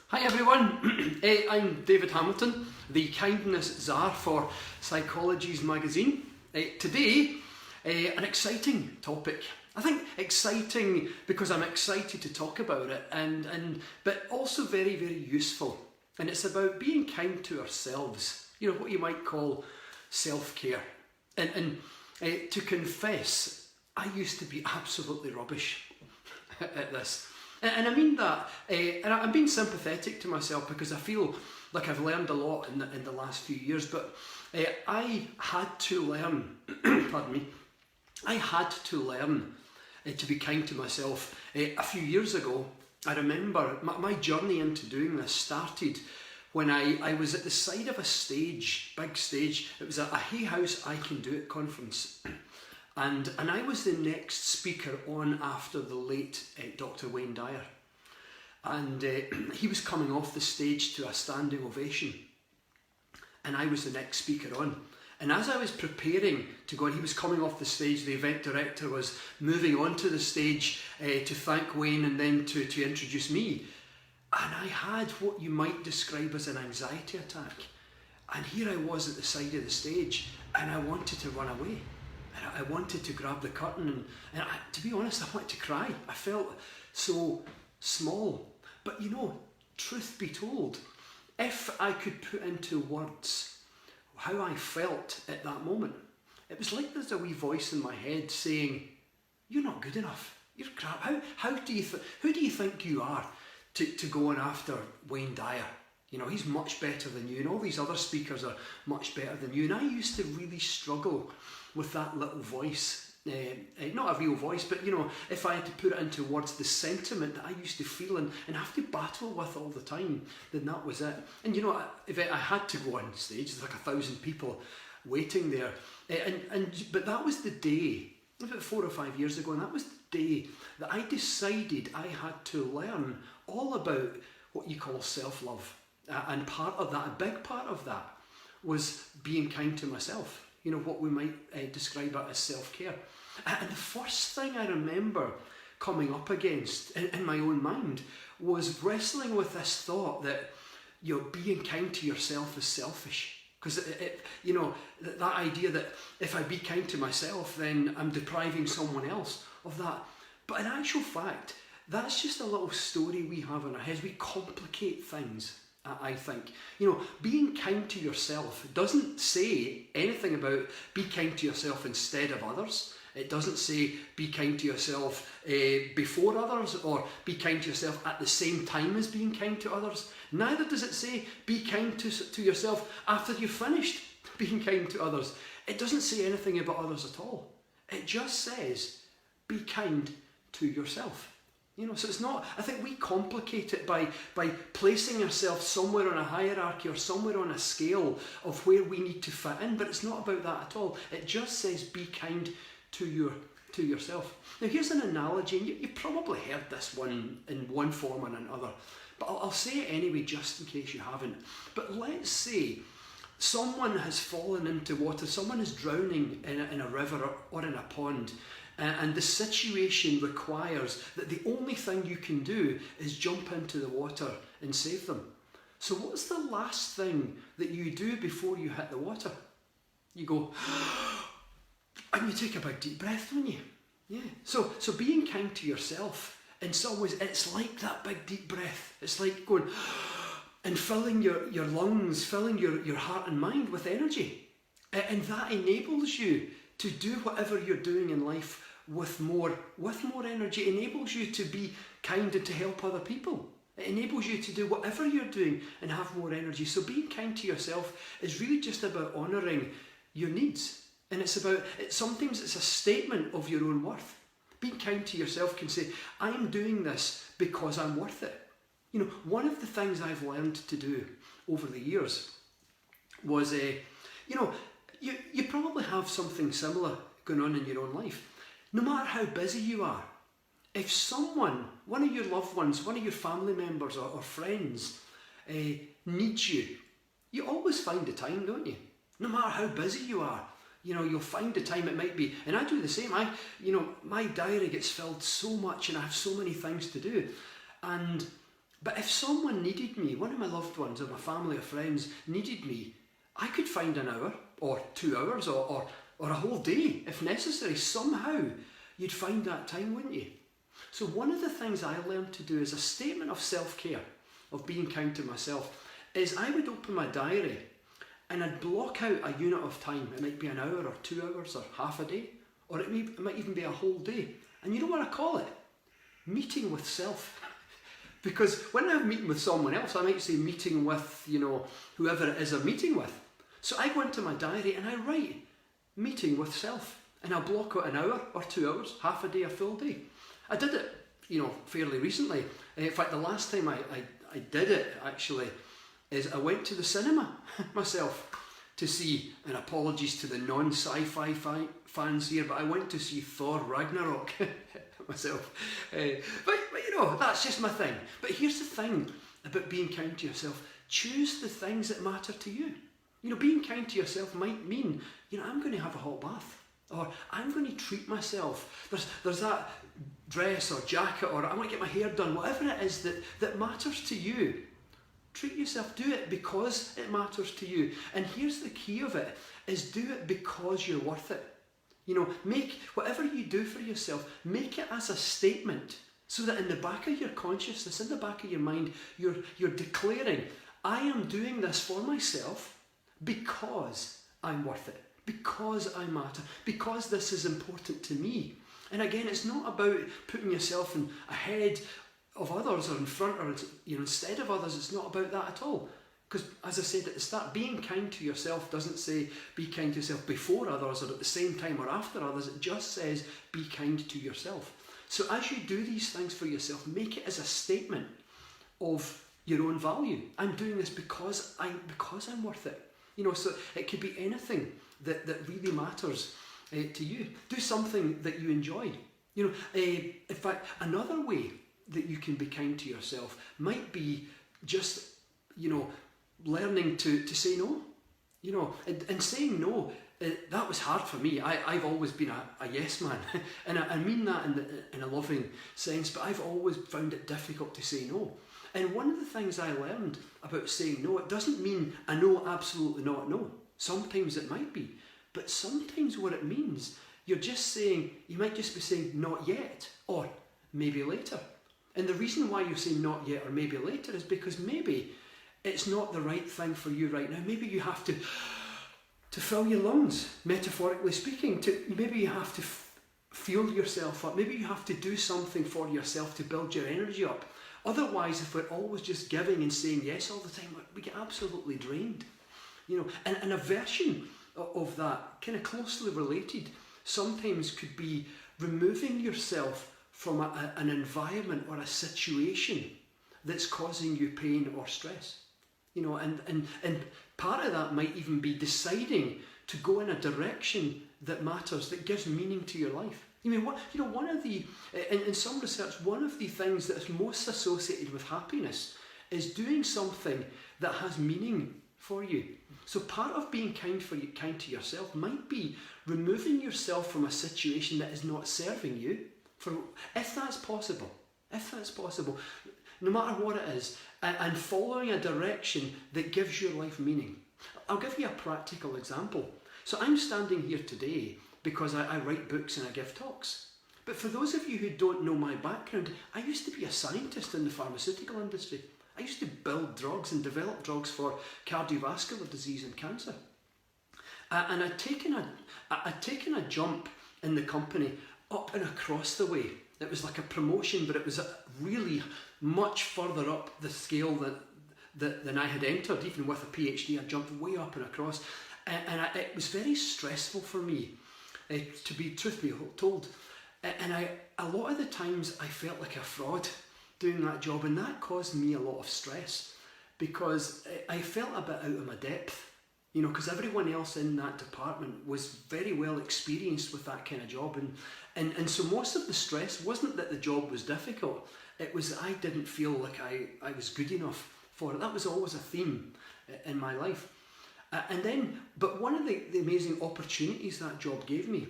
Hi everyone, I'm David Hamilton, the kindness czar for Psychologies magazine. Today, an exciting topic. I think exciting because I'm excited to talk about it, but also very, very useful. And it's about being kind to ourselves, what you might call self-care. And to confess, I used to be absolutely rubbish at this. And I mean that, and I'm being sympathetic to myself because I feel like I've learned a lot in the last few years, but I had to learn, pardon me, I had to learn to be kind to myself. A few years ago, I remember my journey into doing this started when I was at the side of a stage, big stage. It was a Hay House I Can Do It conference. And I was the next speaker on after the late Dr. Wayne Dyer. And he was coming off the stage to a standing ovation. And I was the next speaker on. And as I was preparing to go, and he was coming off the stage, the event director was moving onto the stage to thank Wayne and then to introduce me. And I had what you might describe as an anxiety attack. And here I was at the side of the stage, and I wanted to run away. I wanted to grab the curtain and to be honest, I wanted to cry. I felt so small. But truth be told, if I could put into words how I felt at that moment, it was like there's a wee voice in my head saying, "You're not good enough. You're crap. Who do you think you are to go on after Wayne Dyer? He's much better than you, and all these other speakers are much better than you." And I used to really struggle with that little voice. Not a real voice, but if I had to put it into words, the sentiment that I used to feel and have to battle with all the time, then that was it. And if I had to go on stage, there's like 1,000 people waiting there. But that was the day, about 4 or 5 years ago, and that was the day that I decided I had to learn all about what you call self-love. And part of that, a big part of that, was being kind to myself. What we might describe it as self-care. And the first thing I remember coming up against in my own mind was wrestling with this thought that being kind to yourself is selfish. Because that idea that if I be kind to myself, then I'm depriving someone else of that. But in actual fact, that's just a little story we have in our heads. We complicate things, I think. Being kind to yourself doesn't say anything about be kind to yourself instead of others. It doesn't say be kind to yourself before others, or be kind to yourself at the same time as being kind to others. Neither does it say be kind to yourself after you've finished being kind to others. It doesn't say anything about others at all. It just says be kind to yourself. So it's not, I think we complicate it by placing ourselves somewhere on a hierarchy or somewhere on a scale of where we need to fit in, but it's not about that at all. It just says be kind to yourself. Now here's an analogy, and you probably heard this one in one form or another, but I'll say it anyway just in case you haven't. But let's say someone has fallen into water, someone is drowning in a river or in a pond, and the situation requires that the only thing you can do is jump into the water and save them. So what's the last thing that you do before you hit the water? You go, and you take a big deep breath, don't you? Yeah. So being kind to yourself, in some ways, it's like that big deep breath. It's like going and filling your lungs, filling your heart and mind with energy. And that enables you to do whatever you're doing in life with more energy. It enables you to be kind and to help other people. It enables you to do whatever you're doing and have more energy. So being kind to yourself is really just about honouring your needs. And sometimes it's a statement of your own worth. Being kind to yourself can say, I am doing this because I'm worth it. One of the things I've learned to do over the years was, you probably have something similar going on in your own life. No matter how busy you are, if someone, one of your loved ones, one of your family members or friends needs you, you always find the time, don't you? No matter how busy you are, you'll find the time. It might be, and I do the same. My diary gets filled so much and I have so many things to do. But if someone needed me, one of my loved ones or my family or friends needed me, I could find an hour or 2 hours or a whole day if necessary. Somehow you'd find that time, wouldn't you? So one of the things I learned to do as a statement of self-care, of being kind to myself, is I would open my diary and I'd block out a unit of time. It might be an hour or 2 hours or half a day, or it might even be a whole day. And you know what I call it? Meeting with self. Because when I'm meeting with someone else, I might say meeting with, whoever it is I'm meeting with. So I go into my diary and I write meeting with self. And I'll block out an hour or 2 hours, half a day, a full day. I did it, fairly recently. In fact, the last time I did it, actually, is I went to the cinema myself to see, and apologies to the non-sci-fi fans here, but I went to see Thor Ragnarok myself. But that's just my thing. But here's the thing about being kind to yourself. Choose the things that matter to you. Being kind to yourself might mean, I'm going to have a hot bath. Or I'm going to treat myself. There's that dress or jacket, or I want to get my hair done. Whatever it is that matters to you. Treat yourself. Do it because it matters to you. And here's the key of it, is do it because you're worth it. Make whatever you do for yourself, make it as a statement, so that in the back of your consciousness, in the back of your mind, you're declaring, I am doing this for myself because I'm worth it, because I matter, because this is important to me. And again, it's not about putting yourself ahead of others or in front or instead of others. It's not about that at all. Because as I said at the start, being kind to yourself doesn't say be kind to yourself before others or at the same time or after others. It just says be kind to yourself. So as you do these things for yourself, make it as a statement of your own value. I'm doing this because I'm worth it. So it could be anything that really matters to you. Do something that you enjoy. In fact, another way that you can be kind to yourself might be just, learning to say no. And saying no, that was hard for me. I've always been a yes man. And I mean that in a loving sense, but I've always found it difficult to say no. And one of the things I learned about saying no, it doesn't mean a no, absolutely not no. Sometimes it might be. But sometimes what it means, you might just be saying not yet, or maybe later. And the reason why you say not yet or maybe later is because maybe it's not the right thing for you right now. Maybe you have to fill your lungs, metaphorically speaking. Maybe you have to fuel yourself up. Maybe you have to do something for yourself to build your energy up. Otherwise, if we're always just giving and saying yes all the time, we get absolutely drained. And a version of that, kind of closely related, sometimes could be removing yourself from an environment or a situation that's causing you pain or stress. And part of that might even be deciding to go in a direction that matters, that gives meaning to your life. One of the, in some research, one of the things that is most associated with happiness is doing something that has meaning for you. So part of being kind to yourself might be removing yourself from a situation that is not serving you, if that's possible, no matter what it is, and following a direction that gives your life meaning. I'll give you a practical example. So I'm standing here today because I write books and I give talks. But for those of you who don't know my background, I used to be a scientist in the pharmaceutical industry. I used to build drugs and develop drugs for cardiovascular disease and cancer. And I'd taken a jump in the company up and across the way. It was like a promotion, but it was really much further up the scale than I had entered. Even with a PhD, I jumped way up and across. It was very stressful for me, to be truth be told. And a lot of the times I felt like a fraud doing that job, and that caused me a lot of stress because I felt a bit out of my depth, because everyone else in that department was very well experienced with that kind of job, and so most of the stress wasn't that the job was difficult, it was that I didn't feel like I was good enough for it. That was always a theme in my life. But one of the amazing opportunities that job gave me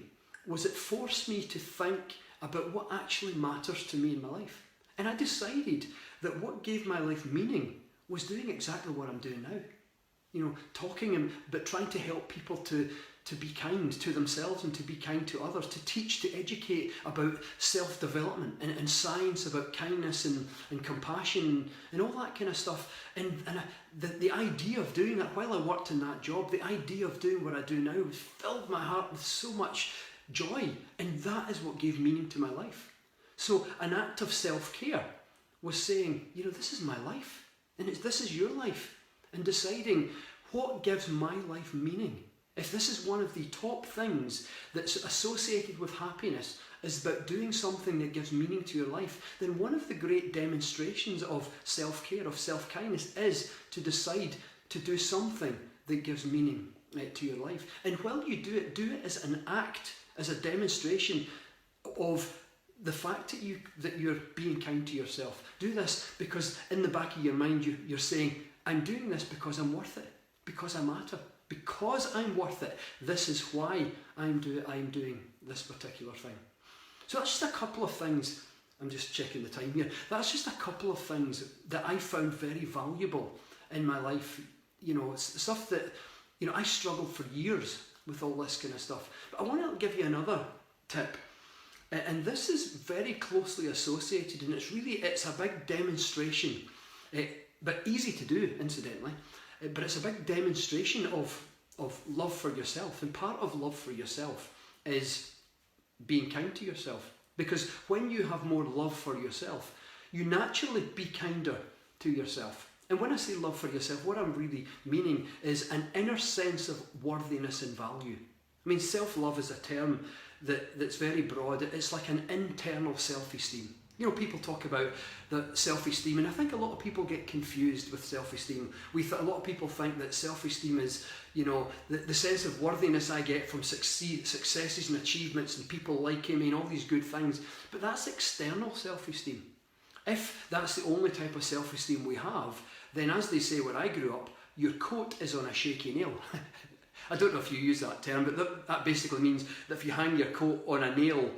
was it forced me to think about what actually matters to me in my life. And I decided that what gave my life meaning was doing exactly what I'm doing now. You know, talking but trying to help people to be kind to themselves and to be kind to others, to teach, to educate about self-development and science, about kindness and compassion and all that kind of stuff. And the idea of doing that while I worked in that job, the idea of doing what I do now filled my heart with so much joy, and that is what gave meaning to my life. So an act of self-care was saying, you know, this is my life, and this is your life, and deciding what gives my life meaning. If this is one of the top things that's associated with happiness, is about doing something that gives meaning to your life, then one of the great demonstrations of self-care, of self-kindness, is to decide to do something that gives meaning to your life. And while you do it as an act, as a demonstration of the fact that you're being kind to yourself. Do this because in the back of your mind you're saying, I'm doing this because I'm worth it, because I matter, because I'm worth it. This is why I'm doing this particular thing. So that's just a couple of things. I'm just checking the time here. That's just a couple of things that I found very valuable in my life. You know, it's stuff that, you know, I struggled for years with all this kind of stuff. But I want to give you another tip. And this is very closely associated, and it's a big demonstration, but easy to do, incidentally. But it's a big demonstration of love for yourself. And part of love for yourself is being kind to yourself. Because when you have more love for yourself, you naturally be kinder to yourself. And when I say love for yourself, what I'm really meaning is an inner sense of worthiness and value. I mean, self-love is a term that's very broad. It's like an internal self-esteem. You know, people talk about the self-esteem, and I think a lot of people get confused with self-esteem. A lot of people think that self-esteem is, you know, the sense of worthiness I get from successes and achievements and people liking me and all these good things. But that's external self-esteem. If that's the only type of self-esteem we have, then as they say where I grew up, your coat is on a shaky nail. I don't know if you use that term, but that basically means that if you hang your coat on a nail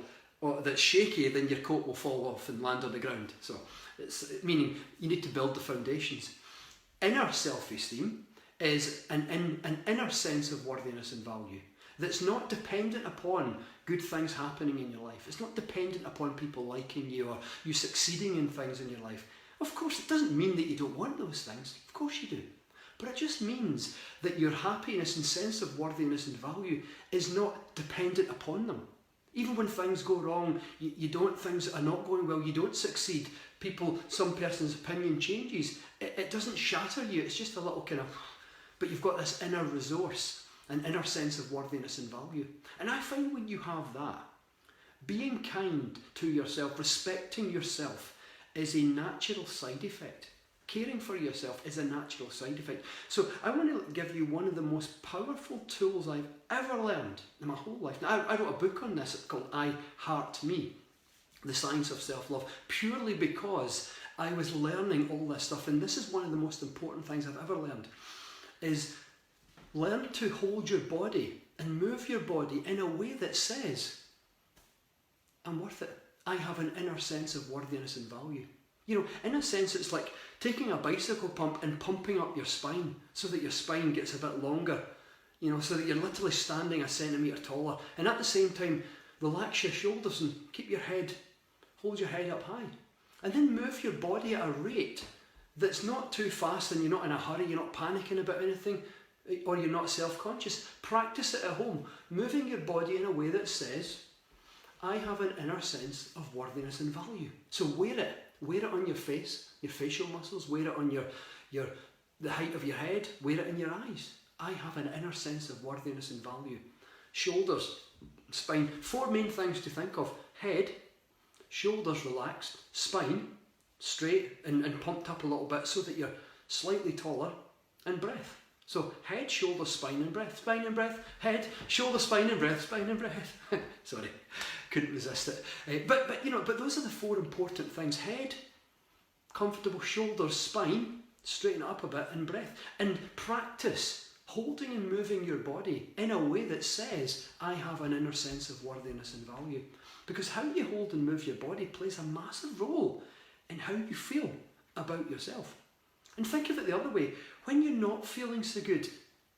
that's shaky, then your coat will fall off and land on the ground. So it's meaning you need to build the foundations. Inner self-esteem is an inner sense of worthiness and value that's not dependent upon good things happening in your life. It's not dependent upon people liking you or you succeeding in things in your life. Of course, it doesn't mean that you don't want those things. Of course you do. But it just means that your happiness and sense of worthiness and value is not dependent upon them. Even when things go wrong, things are not going well, you don't succeed, some person's opinion changes, it doesn't shatter you, it's just a little kind of, but you've got this inner resource, an inner sense of worthiness and value. And I find when you have that, being kind to yourself, respecting yourself, is a natural side effect. Caring for yourself is a natural side effect. So I want to give you one of the most powerful tools I've ever learned in my whole life. Now, I wrote a book on this called I Heart Me, The Science of Self-Love, purely because I was learning all this stuff. And this is one of the most important things I've ever learned, is learn to hold your body and move your body in a way that says, I'm worth it. I have an inner sense of worthiness and value. You know, in a sense, it's like taking a bicycle pump and pumping up your spine so that your spine gets a bit longer, you know, so that you're literally standing a centimetre taller. And at the same time, relax your shoulders and hold your head up high. And then move your body at a rate that's not too fast and you're not in a hurry, you're not panicking about anything, or you're not self-conscious. Practice it at home, moving your body in a way that says, I have an inner sense of worthiness and value. So wear it. Wear it on your face, your facial muscles, wear it on the height of your head, wear it in your eyes. I have an inner sense of worthiness and value. Shoulders, spine, 4 main things to think of. Head, shoulders relaxed, spine straight and pumped up a little bit so that you're slightly taller, and breath. So head, shoulder, spine and breath, head, shoulder, spine and breath. Sorry, couldn't resist it. But those are the 4 important things. Head, comfortable, shoulders, spine, straighten it up a bit, and breath. And practice holding and moving your body in a way that says, I have an inner sense of worthiness and value. Because how you hold and move your body plays a massive role in how you feel about yourself. And think of it the other way. When you're not feeling so good,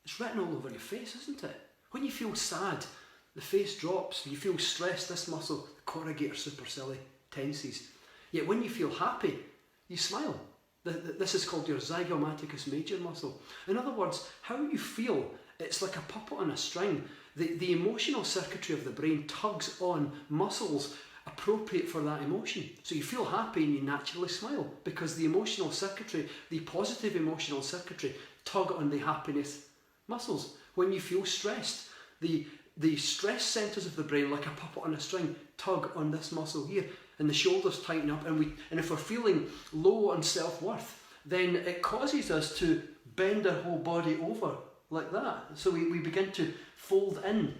it's written all over your face, isn't it? When you feel sad, the face drops. You feel stressed, this muscle, the corrugator supercilii, tenses. Yet when you feel happy, you smile. This is called your Zygomaticus major muscle. In other words, how you feel, it's like a puppet on a string. The emotional circuitry of the brain tugs on muscles appropriate for that emotion. So you feel happy and you naturally smile because the emotional circuitry, the positive emotional circuitry, tug on the happiness muscles. When you feel stressed, the stress centres of the brain, like a puppet on a string, tug on this muscle here, and the shoulders tighten up. And if we're feeling low on self-worth, then it causes us to bend our whole body over like that. So we begin to fold in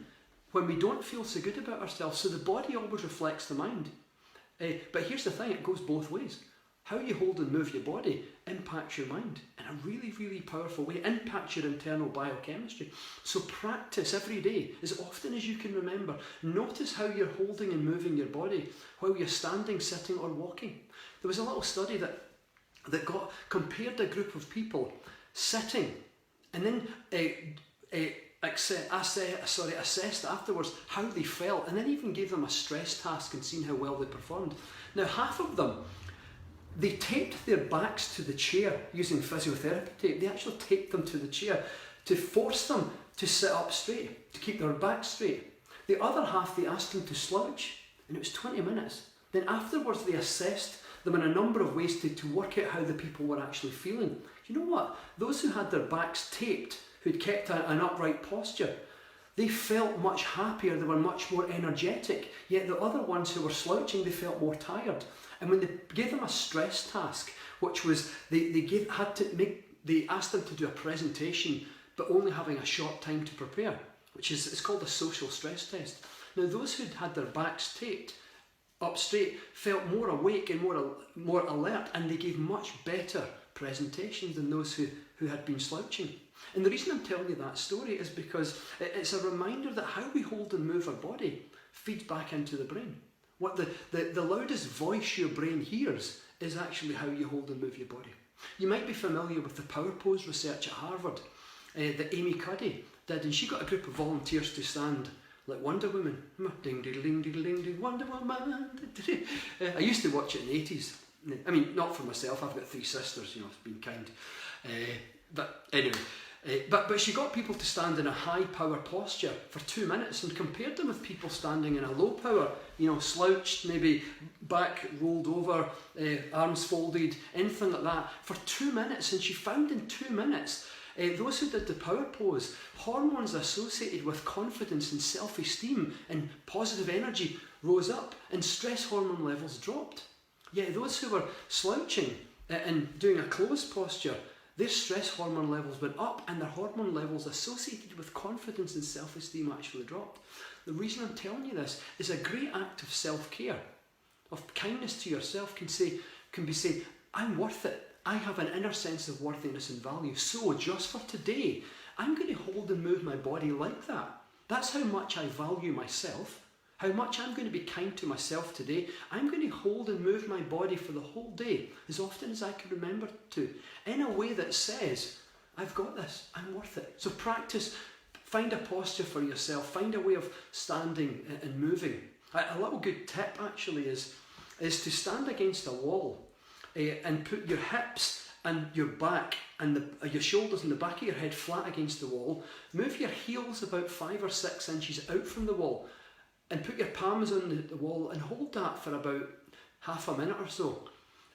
when we don't feel so good about ourselves. So the body always reflects the mind. But here's the thing, it goes both ways. How you hold and move your body impacts your mind in a really, really powerful way, impacts your internal biochemistry. So practice every day, as often as you can remember. Notice how you're holding and moving your body while you're standing, sitting or walking. There was a little study that compared a group of people sitting and then assessed afterwards how they felt, and then even gave them a stress task and seen how well they performed. Now, half of them, they taped their backs to the chair using physiotherapy tape. They actually taped them to the chair to force them to sit up straight, to keep their back straight. The other half, they asked them to slouch, and it was 20 minutes. Then afterwards, they assessed them in a number of ways to work out how the people were actually feeling. You know what? Those who had their backs taped, who'd kept an upright posture, they felt much happier, they were much more energetic. Yet the other ones who were slouching, they felt more tired. And when they gave them a stress task, which was they asked them to do a presentation, but only having a short time to prepare, it's called a social stress test. Now, those who'd had their backs taped up straight felt more awake and more alert, and they gave much better presentations than those who had been slouching. And the reason I'm telling you that story is because it's a reminder that how we hold and move our body feeds back into the brain. What the loudest voice your brain hears is actually how you hold and move your body. You might be familiar with the power pose research at Harvard that Amy Cuddy did, and she got a group of volunteers to stand like Wonder Woman. Ding, ding, ding, ding, ding, ding, Wonder Woman. I used to watch it in the 80s. I mean, not for myself, I've got 3 sisters, it's been kind. But anyway, but she got people to stand in a high power posture for 2 minutes and compared them with people standing in a low power, slouched, maybe back rolled over, arms folded, anything like that, for 2 minutes. And she found in 2 minutes, those who did the power pose, hormones associated with confidence and self-esteem and positive energy rose up and stress hormone levels dropped. Yet those who were slouching and doing a closed posture, their stress hormone levels went up and their hormone levels associated with confidence and self-esteem actually dropped. The reason I'm telling you this is a great act of self-care, of kindness to yourself can be saying, I'm worth it. I have an inner sense of worthiness and value. So just for today, I'm going to hold and move my body like that. That's how much I value myself, how much I'm going to be kind to myself today. I'm going to hold and move my body for the whole day, as often as I can remember to, in a way that says, I've got this, I'm worth it. So practice, find a posture for yourself, find a way of standing and moving. A little good tip actually is to stand against a wall and put your hips and your back and your shoulders and the back of your head flat against the wall. Move your heels about 5 or 6 inches out from the wall and put your palms on the wall and hold that for about half a minute or so.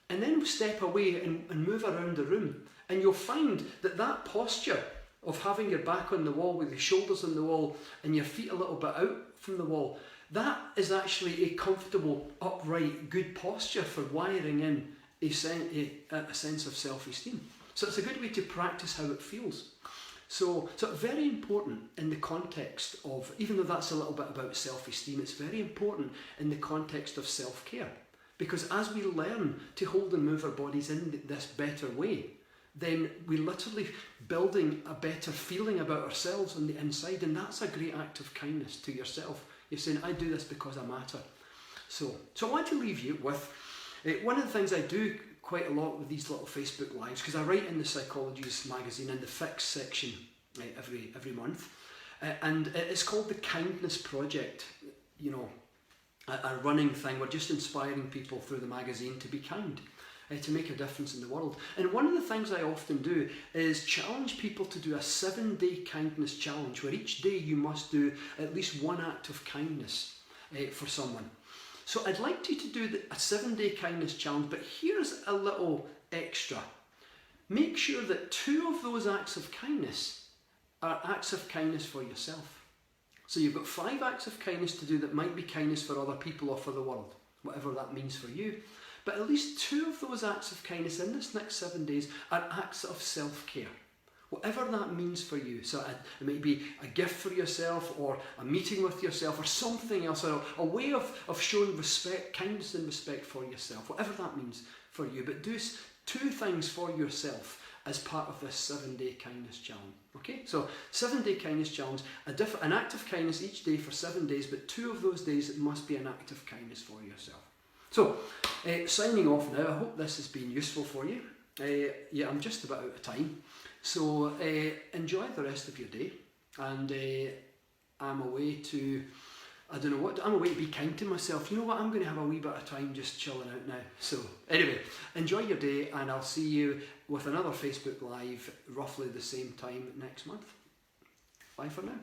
And then step away and move around the room. And you'll find that posture of having your back on the wall with your shoulders on the wall and your feet a little bit out from the wall, that is actually a comfortable, upright, good posture for wiring in a sense of self-esteem. So it's a good way to practice how it feels. So very important in the context of, even though that's a little bit about self-esteem, it's very important in the context of self-care. Because as we learn to hold and move our bodies in this better way, then we're literally building a better feeling about ourselves on the inside, and that's a great act of kindness to yourself. You're saying, I do this because I matter. So I want to leave you with one of the things I do quite a lot with these little Facebook lives, because I write in the Psychologies magazine in the Fix section every month, and it's called the Kindness Project. You know, a running thing. We're just inspiring people through the magazine to be kind, to make a difference in the world. And one of the things I often do is challenge people to do a 7-day kindness challenge, where each day you must do at least one act of kindness for someone. So I'd like you to do a 7-day kindness challenge, but here's a little extra. Make sure that 2 of those acts of kindness are acts of kindness for yourself. So you've got 5 acts of kindness to do that might be kindness for other people or for the world, whatever that means for you. But at least 2 of those acts of kindness in this next 7 days are acts of self-care, whatever that means for you. So it might be a gift for yourself, or a meeting with yourself, or something else, or a way of showing respect, kindness and respect for yourself, whatever that means for you. But do 2 things for yourself as part of this 7-day kindness challenge. Okay, so 7-day kindness challenge, an act of kindness each day for 7 days, but 2 of those days it must be an act of kindness for yourself. So, signing off now. I hope this has been useful for you. Yeah, I'm just about out of time. So enjoy the rest of your day, and I'm away to, I don't know what, I'm away to be kind to myself. You know what, I'm going to have a wee bit of time just chilling out now. So anyway, enjoy your day, and I'll see you with another Facebook Live roughly the same time next month. Bye for now.